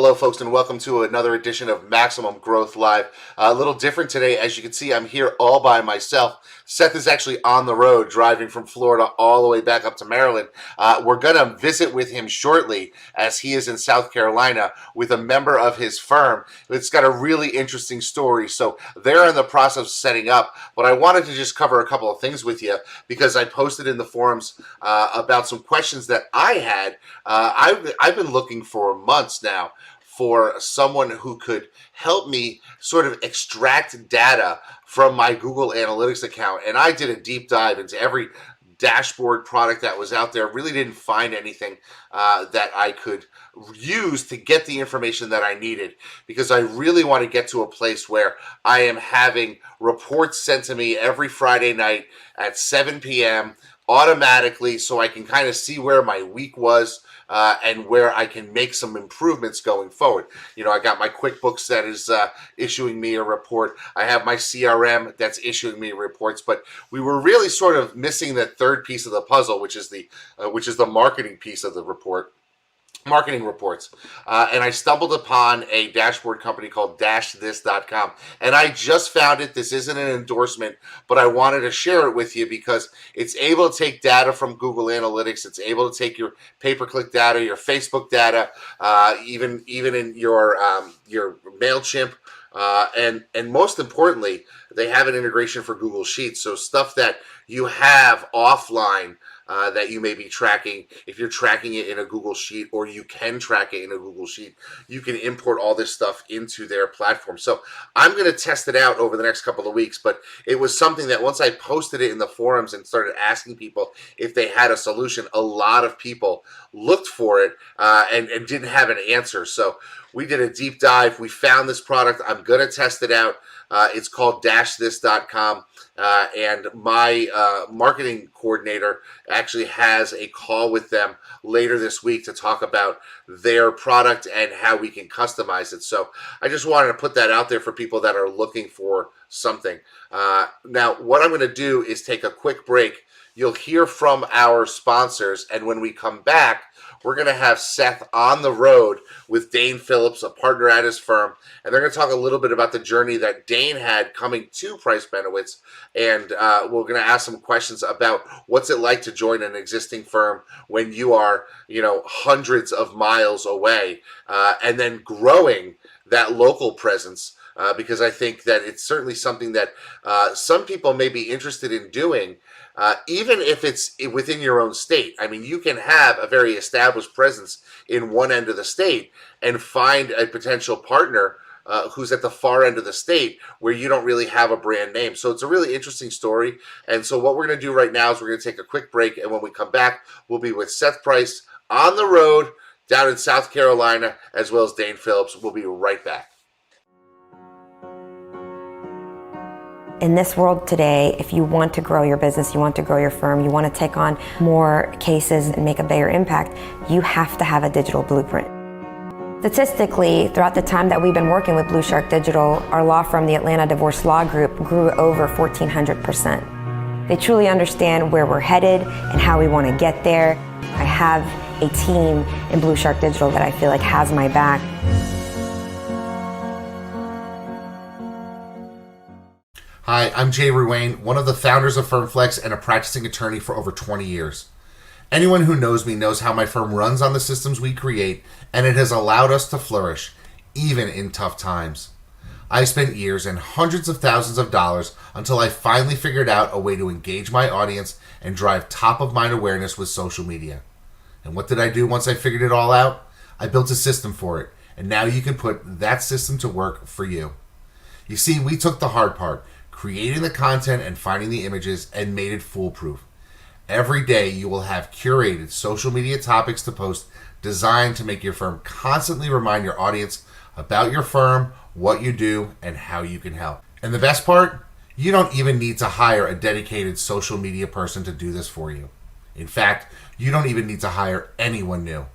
hello, folks, and welcome to another edition of Maximum Growth Live. A little different today. As you can see, I'm here all by myself. Seth is actually on the road, driving from Florida all the way back up to Maryland. We're going to visit with him shortly, as he is in South Carolina with a member of his firm. It's got a really interesting story, so they're in the process of setting up. But I wanted to just cover a couple of things with you, because I posted in the forums about some questions that I had. I've been looking for months now for someone who could help me sort of extract data from my Google Analytics account. And I did a deep dive into every dashboard product that was out there. Really didn't find anything that I could use to get the information that I needed, because I really want to get to a place where I am having reports sent to me every Friday night at 7 p.m. automatically, so I can kind of see where my week was and where I can make some improvements going forward. You know, I got my QuickBooks that is issuing me a report. I have my CRM that's issuing me reports, but we were really sort of missing that third piece of the puzzle, which is the marketing piece of the report. Marketing reports. And I stumbled upon a dashboard company called dashthis.com. And I just found it. This isn't an endorsement, but I wanted to share it with you because it's able to take data from Google Analytics. It's able to take your pay-per-click data, your Facebook data, even in your MailChimp. And most importantly, they have an integration for Google Sheets. So stuff that you have offline that you may be tracking, if you're tracking it in a Google Sheet, or you can track it in a Google Sheet, you can import all this stuff into their platform. So I'm going to test it out over the next couple of weeks, but it was something that once I posted it in the forums and started asking people if they had a solution, a lot of people looked for it and didn't have an answer. So we did a deep dive. We found this product. I'm going to test it out. It's called dashthis.com, and my marketing coordinator actually has a call with them later this week to talk about their product and how we can customize it. So I just wanted to put that out there for people that are looking for something. Now, what I'm going to do is take a quick break. You'll hear from our sponsors, and when we come back, we're going to have Seth on the road with Dayne Phillips, a partner at his firm, and they're going to talk a little bit about the journey that Dayne had coming to Price Benowitz, and we're going to ask some questions about what's it like to join an existing firm when you are, hundreds of miles away, and then growing that local presence. Because I think that it's certainly something that some people may be interested in doing, even if it's within your own state. I mean, you can have a very established presence in one end of the state and find a potential partner who's at the far end of the state where you don't really have a brand name. So it's a really interesting story. And so what we're going to do right now is we're going to take a quick break. And when we come back, we'll be with Seth Price on the road down in South Carolina, as well as Dayne Phillips. We'll be right back. In this world today, if you want to grow your business, you want to grow your firm, you want to take on more cases and make a bigger impact, you have to have a digital blueprint. Statistically, throughout the time that we've been working with Blue Shark Digital, our law firm, the Atlanta Divorce Law Group, grew over 1,400%. They truly understand where we're headed and how we want to get there. I have a team in Blue Shark Digital that I feel like has my back. Hi, I'm Jay Ruane, one of the founders of FirmFlex and a practicing attorney for over 20 years. Anyone who knows me knows how my firm runs on the systems we create, and it has allowed us to flourish, even in tough times. I spent years and hundreds of thousands of dollars until I finally figured out a way to engage my audience and drive top-of-mind awareness with social media. And what did I do once I figured it all out? I built a system for it, and now you can put that system to work for you. You see, we took the hard part, creating the content and finding the images, and made it foolproof. Every day you will have curated social media topics to post designed to make your firm constantly remind your audience about your firm, what you do, and how you can help. And the best part? You don't even need to hire a dedicated social media person to do this for you. In fact, you don't even need to hire anyone new.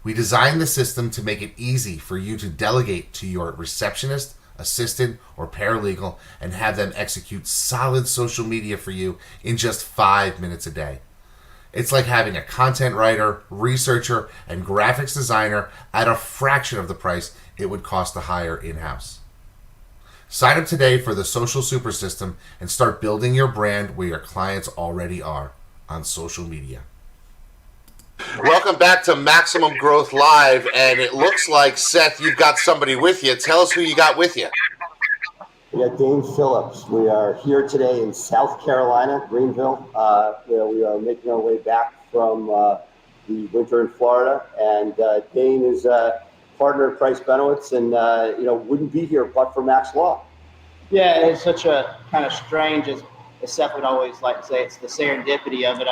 We designed the system to make it easy for you to delegate to your receptionist, assistant, or paralegal and have them execute solid social media for you in just 5 minutes a day. It's like having a content writer, researcher, and graphics designer at a fraction of the price it would cost to hire in-house. Sign up today for the Social Super System and start building your brand where your clients already are, on social media. Welcome back to Maximum Growth Live, and it looks like, Seth, you've got somebody with you. Tell us who you got with you. We got Dayne Phillips. We are here today in South Carolina, Greenville. We are making our way back from the winter in Florida, and Dayne is a partner at Price Benowitz, and wouldn't be here but for Max Law. Yeah, it's such a kind of strange, as Seth would always like to say, it's the serendipity of it.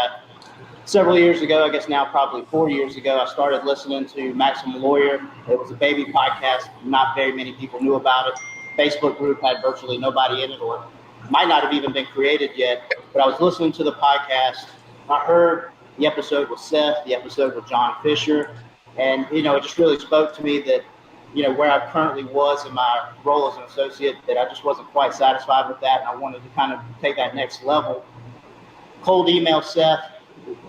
Several years ago, I guess now probably 4 years ago, I started listening to Maximum Lawyer. It was a baby podcast. Not very many people knew about it. Facebook group had virtually nobody in it, or might not have even been created yet. But I was listening to the podcast. I heard the episode with Seth, the episode with John Fisher, and it just really spoke to me that where I currently was in my role as an associate, that I just wasn't quite satisfied with that, and I wanted to kind of take that next level. Cold email Seth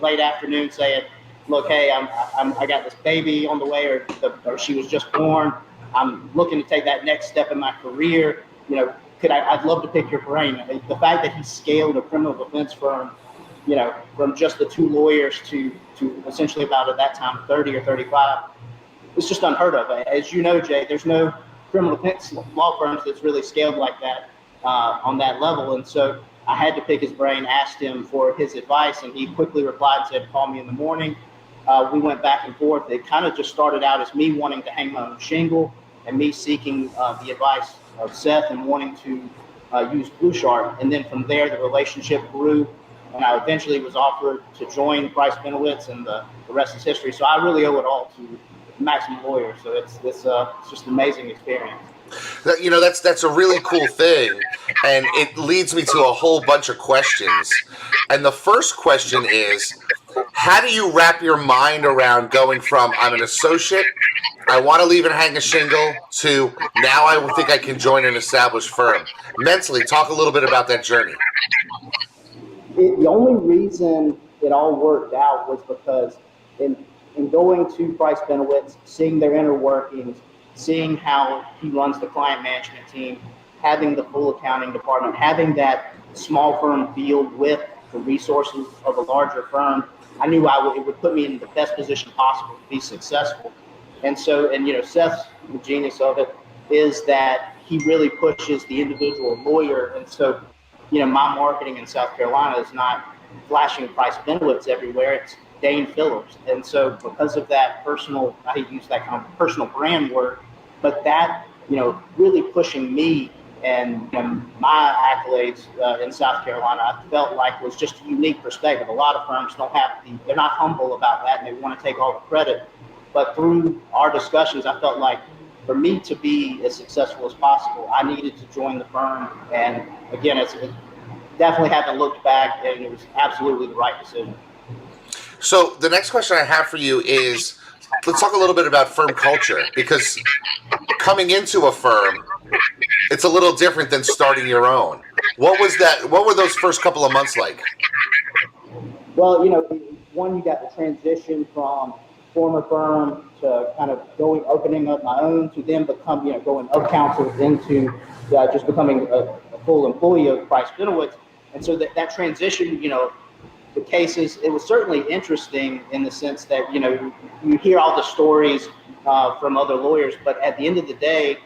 late afternoon saying, "Look, hey, I got this baby on the way, or she was just born. I'm looking to take that next step in my career. I'd love to pick your brain." The fact that he scaled a criminal defense firm, from just the two lawyers to essentially about at that time 30 or 35, it's just unheard of. As you know, Jay, there's no criminal defense law firms that's really scaled like that on that level. And so I had to pick his brain, asked him for his advice, and he quickly replied and said, "Call me in the morning." We went back and forth. It kind of just started out as me wanting to hang my own shingle and me seeking the advice of Seth and wanting to use Blue Shark. And then from there, the relationship grew, and I eventually was offered to join Price Benowitz, and the rest is history. So I really owe it all to Maximum Lawyer. So it's just an amazing experience. That's a really cool thing, and it leads me to a whole bunch of questions. And the first question is, how do you wrap your mind around going from I'm an associate, I want to leave and hang a shingle, to now I think I can join an established firm? Mentally, talk a little bit about that journey. The only reason it all worked out was because in going to Price Benowitz, seeing their inner workings, seeing how he runs the client management team, having the full accounting department, having that small firm feel with the resources of a larger firm, I knew it would put me in the best position possible to be successful. And so, Seth's, the genius of it is that he really pushes the individual lawyer. And so, my marketing in South Carolina is not flashing Price Benowitz everywhere. It's Dayne Phillips. And so because of that personal, I hate to use that kind of personal brand word, but that, really pushing me and my accolades in South Carolina, I felt like was just a unique perspective. A lot of firms they're not humble about that, and they want to take all the credit. But through our discussions, I felt like for me to be as successful as possible, I needed to join the firm. And again, it definitely haven't looked back, and it was absolutely the right decision. So the next question I have for you is, let's talk a little bit about firm culture, because coming into a firm, it's a little different than starting your own. What was that? What were those first couple of months like? Well, one, you got the transition from former firm to kind of opening up my own, to then become, going up counsel into just becoming a full employee of Price Benowitz. And so that transition, the cases, it was certainly interesting in the sense that, you hear all the stories from other lawyers, but at the end of the day,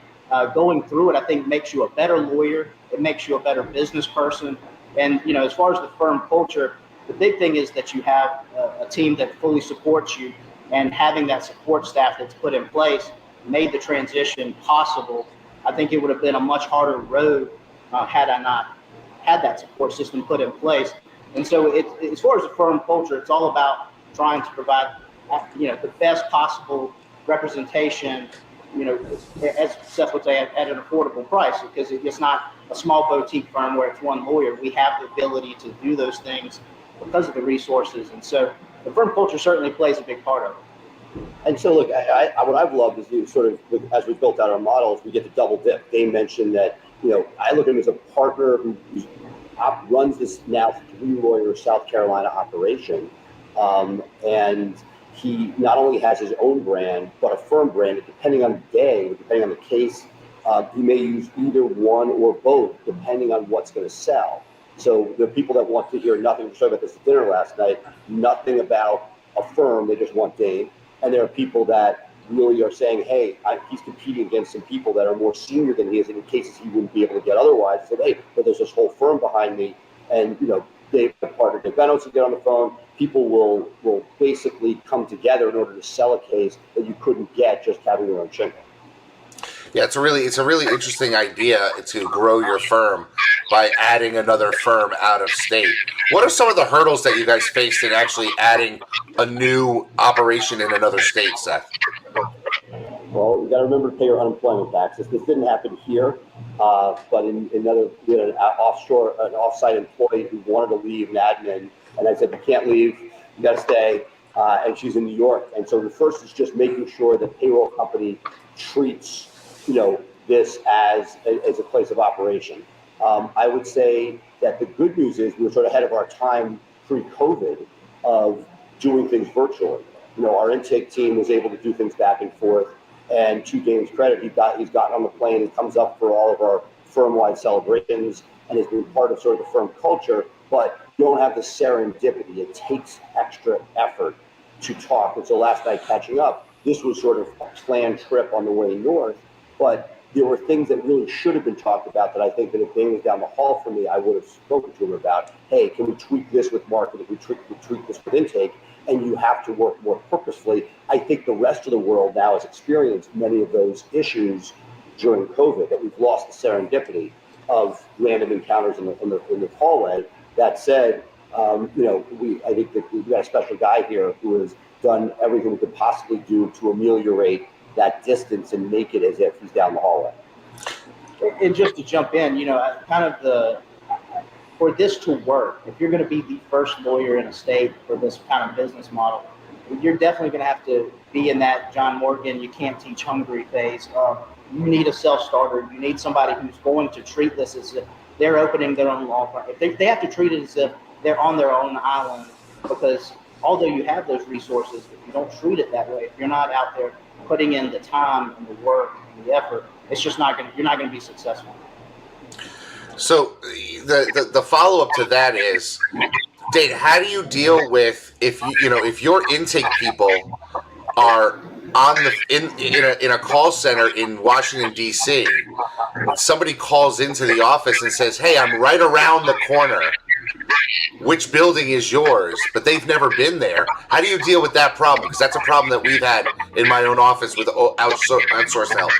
going through it, I think makes you a better lawyer. It makes you a better business person. And, as far as the firm culture, the big thing is that you have a team that fully supports you, and having that support staff that's put in place made the transition possible. I think it would have been a much harder road had I not had that support system put in place. And so as far as the firm culture, it's all about trying to provide, the best possible representation, as Seth would say, at an affordable price, because it's not a small boutique firm where it's one lawyer. We have the ability to do those things because of the resources. And so the firm culture certainly plays a big part of it. And so, look, what I've loved is as we built out our models, we get to double dip. They mentioned that, I look at him as a partner who runs this now 3-lawyer South Carolina operation. And he not only has his own brand, but a firm brand. Depending on the day, depending on the case, he may use either one or both, depending on what's going to sell. So there are people that want to hear nothing. We talked about this at dinner last night. Nothing about a firm. They just want Dayne. And there are people that really are saying, hey, he's competing against some people that are more senior than he is, and in cases he wouldn't be able to get otherwise. He said, hey, but there's this whole firm behind me. And, Dayne Phillips will get on the phone. People will basically come together in order to sell a case that you couldn't get just having your own shingle. Yeah, it's a really interesting idea to grow your firm by adding another firm out of state. What are some of the hurdles that you guys faced in actually adding a new operation in another state, Seth? Well, you got to remember to pay your unemployment taxes. This didn't happen here, but in another, we had an offsite employee who wanted to leave an admin, and I said, you can't leave, you got to stay, and she's in New York. And so the first is just making sure that payroll company treats this as a place of operation. I would say that the good news is we were sort of ahead of our time pre-COVID of doing things virtually. Our intake team was able to do things back and forth. And to Dayne's credit, he's gotten on the plane and comes up for all of our firm-wide celebrations and has been part of sort of the firm culture. But you don't have the serendipity. It takes extra effort to talk. And so last night catching up, this was sort of a planned trip on the way north. But there were things that really should have been talked about that I think that if Dayne was down the hall from me, I would have spoken to him about, hey, can we tweak this with marketing? We tweak this with intake? And you have to work more purposefully. I think the rest of the world now has experienced many of those issues during COVID, that we've lost the serendipity of random encounters in the hallway. That said, I think that we've got a special guy here who has done everything we could possibly do to ameliorate that distance and make it as if he's down the hallway. And just to jump in, for this to work, if you're going to be the first lawyer in a state for this kind of business model, you're definitely going to have to be in that John Morgan, you can't teach hungry phase. You need a self-starter. You need somebody who's going to treat this as if they're opening their own law firm. If they have to treat it as if they're on their own island, because although you have those resources, if you don't treat it that way, if you're not out there putting in the time and the work and the effort, it's just you're not going to be successful. So the follow-up to that is, Dayne, how do you deal with if your intake people are in a call center in Washington, D.C., and somebody calls into the office and says, hey, I'm right around the corner. Which building is yours? But they've never been there. How do you deal with that problem? Because that's a problem that we've had in my own office with outsourced help.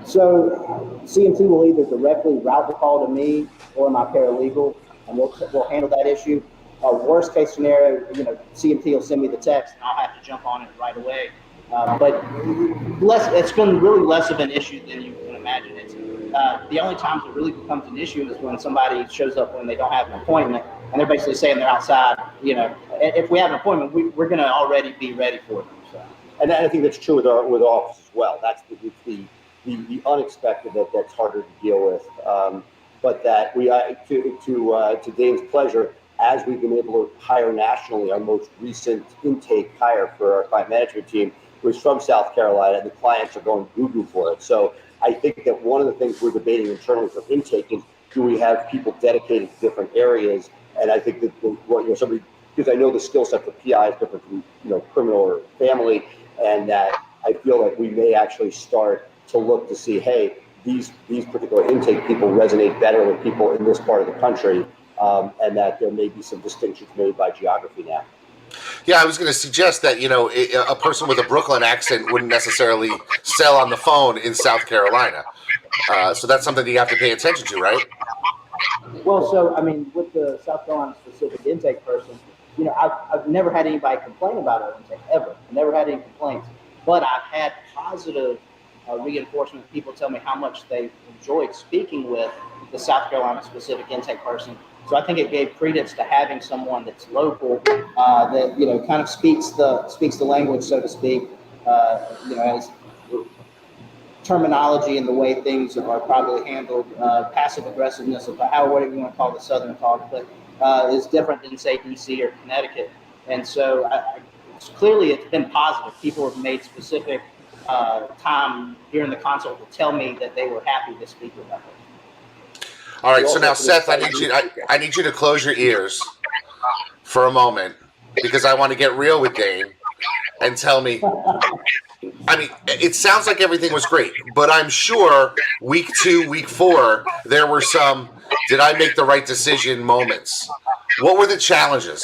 So CMT will either directly route the call to me or my paralegal, and we'll handle that issue. Worst case scenario, CMT will send me the text, and I'll have to jump on it right away. But it's been really less of an issue than you can imagine. It's the only times it really becomes an issue is when somebody shows up when they don't have an appointment, and they're basically saying they're outside. If we have an appointment, we're going to already be ready for them. So. And I think that's true with our office as well. That's the unexpected that's harder to deal with. But that to Dayne's pleasure, as we've been able to hire nationally, our most recent intake hire for our client management team was from South Carolina, and the clients are going goo-goo for it. So I think that one of the things we're debating internally for intake is, do we have people dedicated to different areas? And I think that because I know the skill set for PI is different from criminal or family, and that I feel like we may actually start to look to see, hey, these particular intake people resonate better with people in this part of the country, and that there may be some distinctions made by geography now. Yeah, I was going to suggest that, a person with a Brooklyn accent wouldn't necessarily sell on the phone in South Carolina. So that's something that you have to pay attention to, right? Well, so, with the South Carolina specific intake person, I've never had anybody complain about our intake, ever. I've never had any complaints. But I've had positive reinforcement. People tell me how much they enjoyed speaking with the South Carolina specific intake person. So I think it gave credence to having someone that's local, that kind of speaks the language, so to speak, as terminology and the way things are probably handled, passive aggressiveness, of whatever you want to call the Southern talk, but is different than say DC or Connecticut. And so clearly it's been positive. People have made specific time during the consult to tell me that they were happy to speak with us. All right, so now Seth, I need you to close your ears for a moment because I want to get real with Dayne and tell me. I mean, it sounds like everything was great, but I'm sure week 2, week 4, there were some "did I make the right decision" moments. What were the challenges?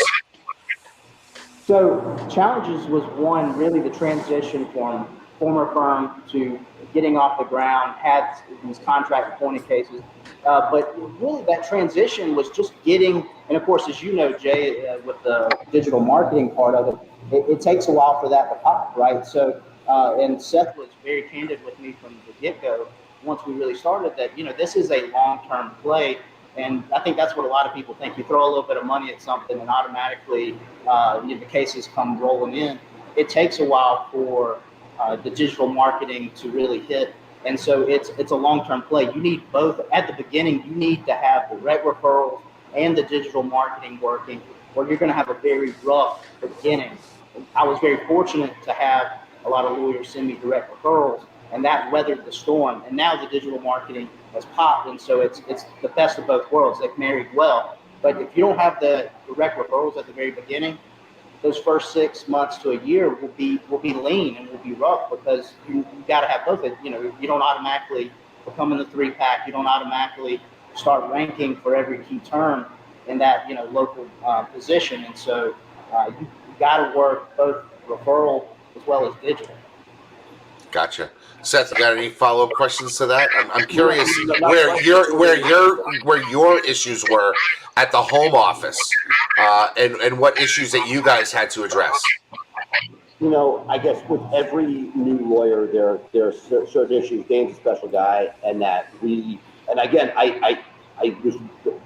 So challenges was one, really the transition from former firm to getting off the ground, had these contract appointed cases. But really that transition was just getting, and of course, as you know, Jay, with the digital marketing part of it takes a while for that to pop, right? So, and Seth was very candid with me from the get-go once we really started that, this is a long-term play. And I think that's what a lot of people think. You throw a little bit of money at something and automatically the cases come rolling in. It takes a while for the digital marketing to really hit. And so it's a long-term play. You need both. At the beginning, you need to have the direct referrals and the digital marketing working, or you're going to have a very rough beginning. I was very fortunate to have a lot of lawyers send me direct referrals, and that weathered the storm. And now the digital marketing has popped, and so it's the best of both worlds. They've married well. But if you don't have the direct referrals at the very beginning, those first 6 months to a year will be lean and will be rough because you got to have both. You don't automatically become in the 3-pack. You don't automatically start ranking for every key term in that local position, and so you got to work both referral as well as digital. Gotcha. Seth, you got any follow-up questions to that? I'm curious where your issues were at the home office, and what issues that you guys had to address. I guess with every new lawyer, there are certain issues. Dayne's a special guy, and that I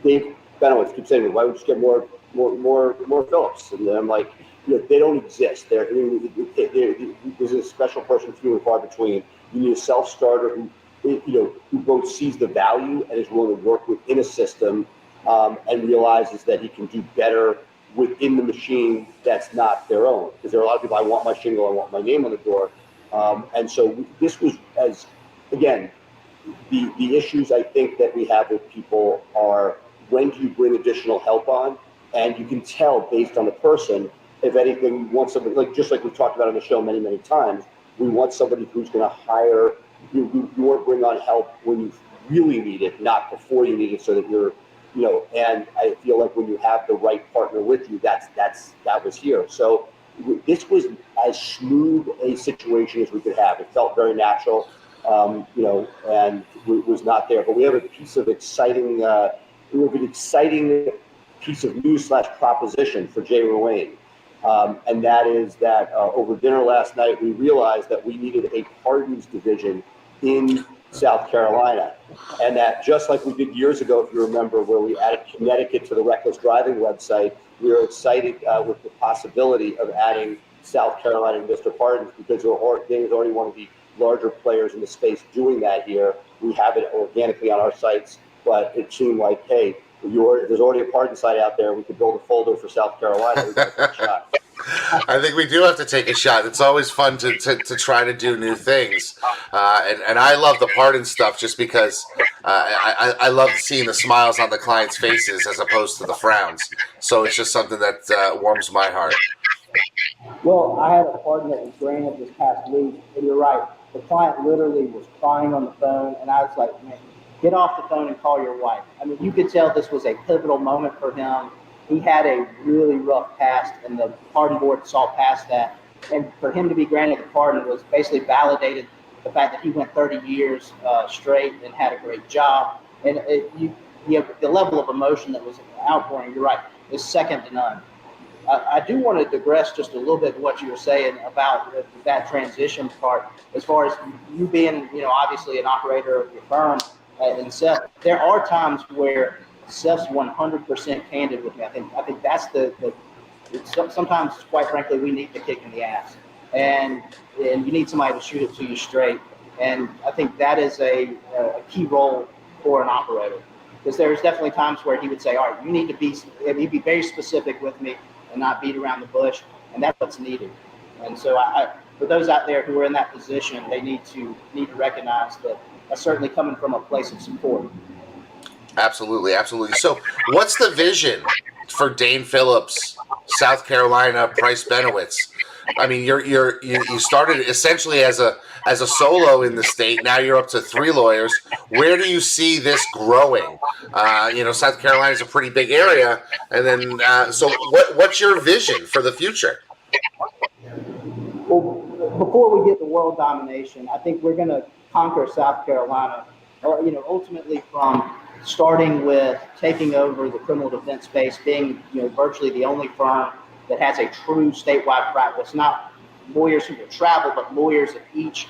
Dayne Phillips keeps saying, "Why don't we just get more Phillips?" And I'm like, they don't exist. There's a special person few and far between. You need a self-starter who both sees the value and is willing to work within a system, and realizes that he can do better within the machine that's not their own. Because there are a lot of people, I want my shingle, I want my name on the door. And so this was, again, the issues I think that we have with people are, when do you bring additional help on? And you can tell based on the person, if anything, you want somebody, just like we've talked about on the show many, many times, we want somebody who's going to hire, you want to bring on help when you really need it, not before you need it, so that you're, and I feel like when you have the right partner with you, that was here. So this was as smooth a situation as we could have. It felt very natural, and it was not there. But we have a piece of exciting, piece of news/proposition for Jay Ruane. And that is that over dinner last night, we realized that we needed a pardons division in South Carolina. And that just like we did years ago, if you remember, where we added Connecticut to the reckless driving website, we are excited with the possibility of adding South Carolina and Mr. Pardons, because Dayne's already one of the larger players in the space doing that here. We have it organically on our sites, but it seemed like, hey, there's already a pardon site out there. We could build a folder for South Carolina. We got a shot. I think we do have to take a shot. It's always fun to try to do new things, and I love the pardon stuff just because I love seeing the smiles on the clients' faces as opposed to the frowns. So it's just something that warms my heart. Well, I had a pardon that was granted this past week, and you're right. The client literally was crying on the phone, and I was like, man, get off the phone and call your wife. I mean, you could tell this was a pivotal moment for him. He had a really rough past, and the pardon board saw past that. And for him to be granted the pardon was basically validated the fact that he went 30 years straight and had a great job. And the level of emotion that was outpouring, you're right, is second to none. I do want to digress just a little bit to what you were saying about that transition part, as far as you being, obviously an operator of your firm. And Seth, there are times where Seth's 100% candid with me. I think that's sometimes, quite frankly, we need the kick in the ass, and you need somebody to shoot it to you straight. And I think that is a key role for an operator, because there's definitely times where he would say, all right, you need to he'd be very specific with me. and not beat around the bush, and that's what's needed. And so for those out there who are in that position, they need to recognize that that's certainly coming from a place of support. Absolutely, absolutely. So, what's the vision for Dayne Phillips, South Carolina, Price Benowitz? I mean, you started essentially as a solo in the state. Now you're up to 3 lawyers. Where do you see this growing? South Carolina is a pretty big area, and then so what's your vision for the future? Well, before we get to world domination, I think we're going to conquer South Carolina, ultimately from starting with taking over the criminal defense space, being virtually the only firm that has a true statewide practice, not lawyers who will travel, but lawyers at each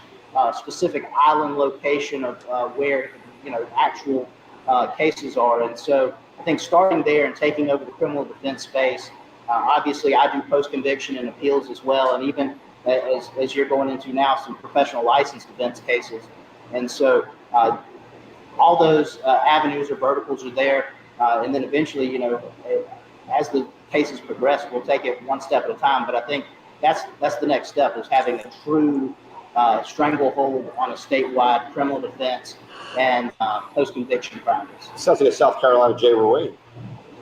specific island location of where actual cases are. And so I think starting there and taking over the criminal defense space, obviously I do post-conviction and appeals as well, and even as you're going into now, some professional license defense cases. And so all those avenues or verticals are there, and then eventually, as the cases progress, we'll take it one step at a time. But I think that's the next step, is having a true stranglehold on a statewide criminal defense and post-conviction practice. Sounds like a South Carolina J. Roy.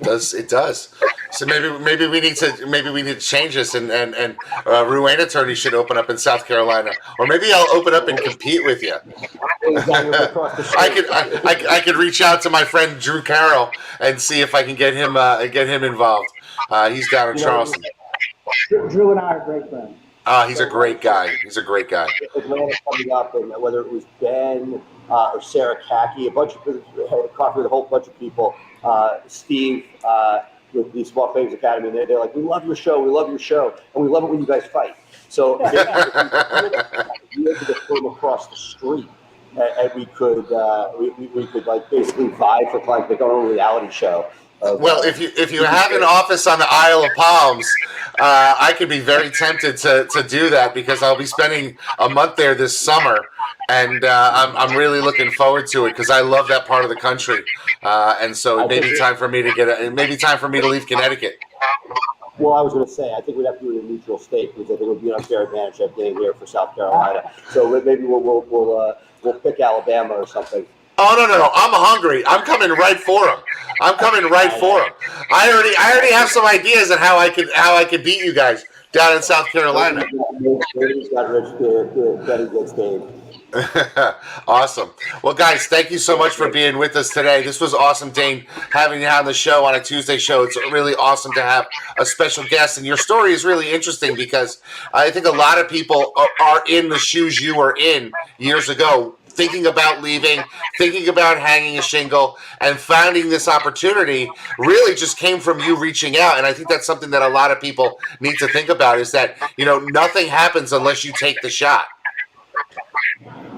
It does. So maybe we need to change this, and Ruane attorney should open up in South Carolina, or maybe I'll open up and compete with you. I could reach out to my friend Drew Carroll and see if I can get him involved. He's down in Charleston. Drew and I are great friends. He's a great guy. Atlanta coming up, and whether it was Ben or Sarah Kaki, a bunch of had coffee with a whole bunch of people. Steve with the Small Claims Academy, they're like, we love your show, and we love it when you guys fight. So we had to put them across the street, and we could like basically vie for clients, make our own reality show. Well, if you have an office on the Isle of Palms, I could be very tempted to do that, because I'll be spending a month there this summer, and I'm really looking forward to it, because I love that part of the country, and so it may be time for me to leave Connecticut. Well, I was going to say, I think we'd have to do it in a neutral state, because I think it would be an unfair advantage to have Dayne here for South Carolina. So maybe we'll pick Alabama or something. Oh no! I'm hungry. I'm coming right for him. I already have some ideas on how I could beat you guys down in South Carolina. Awesome. Well, guys, thank you so much for being with us today. This was awesome, Dayne, having you on the show on a Tuesday show. It's really awesome to have a special guest, and your story is really interesting, because I think a lot of people are in the shoes you were in years ago, thinking about leaving, thinking about hanging a shingle, and finding this opportunity really just came from you reaching out. And I think that's something that a lot of people need to think about, is that, nothing happens unless you take the shot.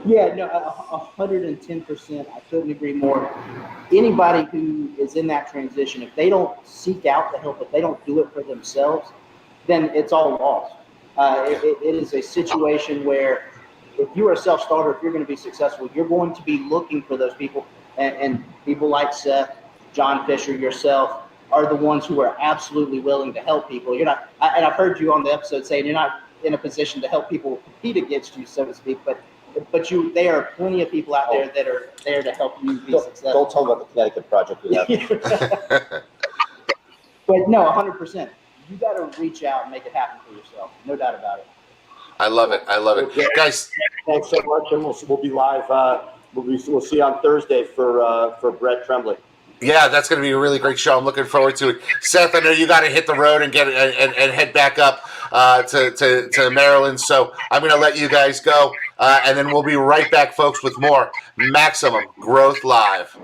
Yeah, no, 110%. I couldn't agree more. Anybody who is in that transition, if they don't seek out the help, if they don't do it for themselves, then it's all lost. It is a situation where, if you are a self-starter, if you're going to be successful, you're going to be looking for those people. And people like Seth, John Fisher, yourself, are the ones who are absolutely willing to help people. You're not, and I've heard you on the episode saying you're not in a position to help people compete against you, so to speak, but there are plenty of people out there that are there to help you be successful. Don't tell them about the Connecticut project we have. But no, 100%. You got to reach out and make it happen for yourself. No doubt about it. I love it. Okay. Guys, thanks so much, and we'll be live. We'll see you on Thursday for Brett Tremblay. Yeah, that's going to be a really great show. I'm looking forward to it. Seth, I know you got to hit the road and and head back up to Maryland. So I'm going to let you guys go, and then we'll be right back, folks, with more Maximum Growth Live.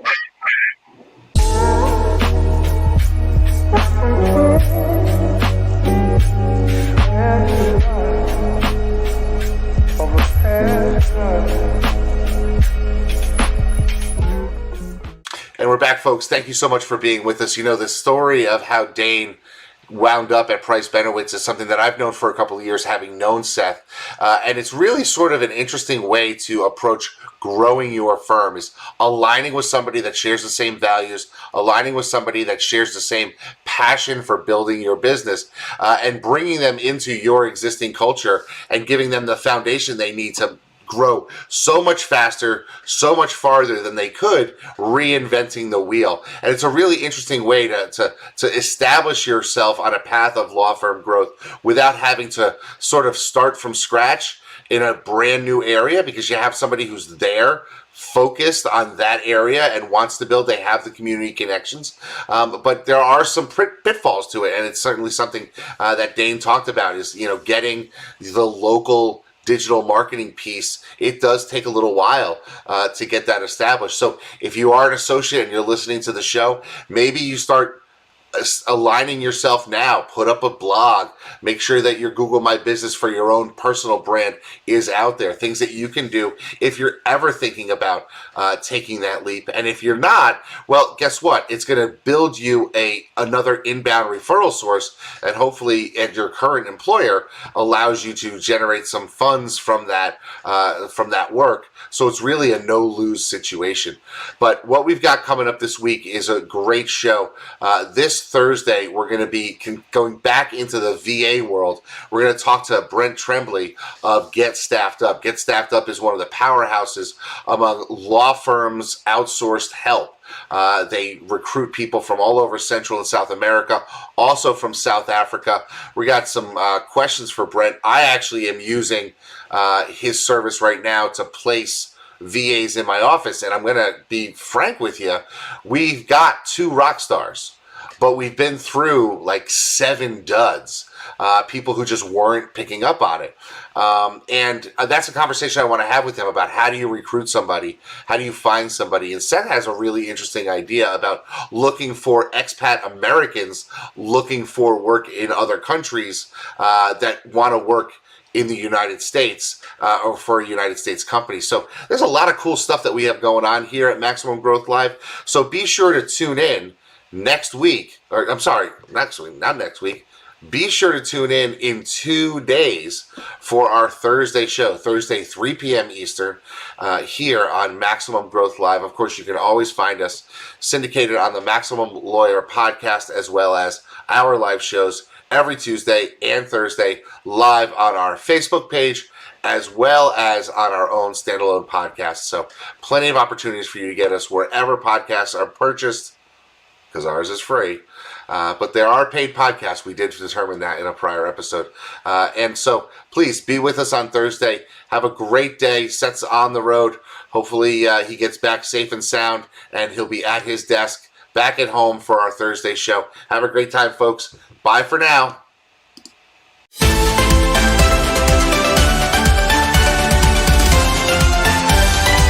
And we're back, folks. Thank you so much for being with us. The story of how Dayne wound up at Price Benowitz is something that I've known for a couple of years, having known Seth. And it's really sort of an interesting way to approach growing your firm, is aligning with somebody that shares the same values, aligning with somebody that shares the same passion for building your business, and bringing them into your existing culture and giving them the foundation they need to grow so much faster, so much farther than they could, reinventing the wheel. And it's a really interesting way to establish yourself on a path of law firm growth without having to sort of start from scratch in a brand new area, because you have somebody who's there focused on that area and wants to build. They have the community connections, but there are some pitfalls to it, and it's certainly something that Dayne talked about, is getting the local digital marketing piece. It does take a little while to get that established. So if you are an associate and you're listening to the show, maybe you start aligning yourself now. Put up a blog. Make sure that your Google My Business for your own personal brand is out there. Things that you can do if you're ever thinking about taking that leap. And if you're not, well, guess what? It's going to build you another inbound referral source, and hopefully, at your current employer, allows you to generate some funds from that work. So it's really a no-lose situation. But what we've got coming up this week is a great show. This Thursday, we're going to be going back into the VA world. We're going to talk to Brent Tremblay of Get Staffed Up. Get Staffed Up is one of the powerhouses among law firms' outsourced help. They recruit people from all over Central and South America, also from South Africa. We got some questions for Brent. I actually am using his service right now to place VAs in my office, and I'm going to be frank with you. We've got 2 rock stars, but we've been through like 7 duds, people who just weren't picking up on it. And that's a conversation I want to have with him about how do you recruit somebody? How do you find somebody? And Seth has a really interesting idea about looking for expat Americans looking for work in other countries that want to work in the United States or for a United States company. So there's a lot of cool stuff that we have going on here at Maximum Growth Live. So be sure to tune in next week, or I'm sorry, next week, not next week. Be sure to tune in 2 days for our Thursday show, Thursday, 3 p.m. Eastern, here on Maximum Growth Live. Of course, you can always find us syndicated on the Maximum Lawyer podcast, as well as our live shows every Tuesday and Thursday, live on our Facebook page, as well as on our own standalone podcast. So plenty of opportunities for you to get us wherever podcasts are purchased, because ours is free. But there are paid podcasts. We did determine that in a prior episode. And so please be with us on Thursday. Have a great day. Seth's on the road. Hopefully he gets back safe and sound, and he'll be at his desk back at home for our Thursday show. Have a great time, folks. Bye for now.